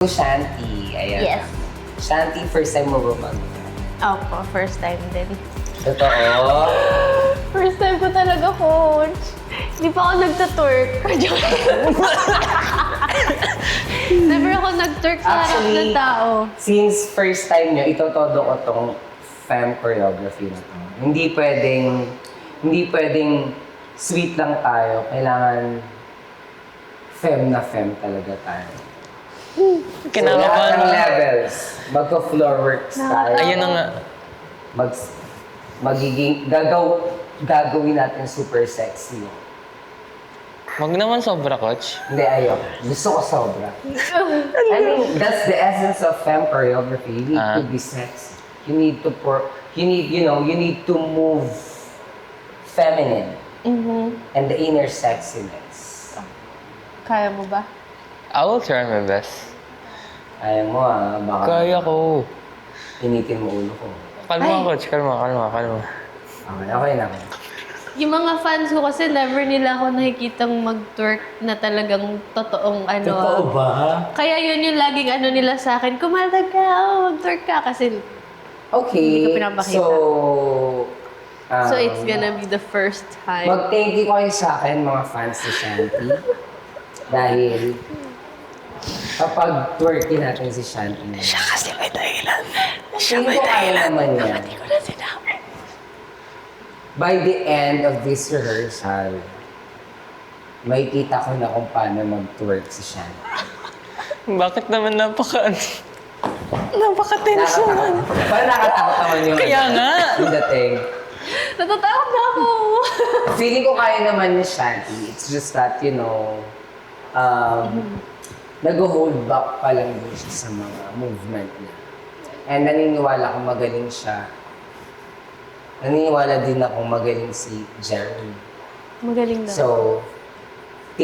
Shanti, ayan. Yes. Shanti, first time mo ba mag? Opo, first time din. Totoo? First time ko talaga, coach. Hindi pa ako nagta-twerk. Never ako nag-twerk sa harap ng tao. Since first time nyo, itotodo ko tong femme choreography na to. Hindi pwedeng sweet lang tayo. Kailangan femme talaga tayo. So, lahat ng levels, magka-floor works tayo. Ayun na nga. Gagawin natin super sexy. Wag naman sobra, coach. Hindi, ayoko. Gusto ko sobra. I mean, that's the essence of femme choreography. You need to be sexy. You need to move feminine. And the inner sexiness. Kaya mo ba? I will try my best. Kaya mo baka Kaya ko. initin mo ulo ko. Kalma, coach. Kalma. Okay lang. Yung mga fans ko kasi never nila ako nakikitang mag-twerk na talagang totoong ano. Totoo ba? Kaya yun yung laging ano nila sa akin, kumaltag ka, mag-twerk ka. Kasi Okay. Hindi ko pinapakita. So it's gonna be the first time. Mag-thank you kayo sa akin, mga fans ni Shanti. Dahil kapag twerkin natin si Shanti. Siya kasi may dahilan. Tingin ko kaya naman yan. Hindi ko na sinabi. By the end of this rehearsal, makikita ko na kung paano mag-twerk si Shanti. Bakit naman napaka-tension? Parang nakatakot naman yung Kaya nga. yung dating. Natatakot na ako! Feeling ko kaya naman ni Shanti. It's just that, nag-hold back pa lang din siya sa mga movement niya. And naniniwala akong magaling siya. Naniniwala din akong magaling si Jeremy. Magaling daw. So,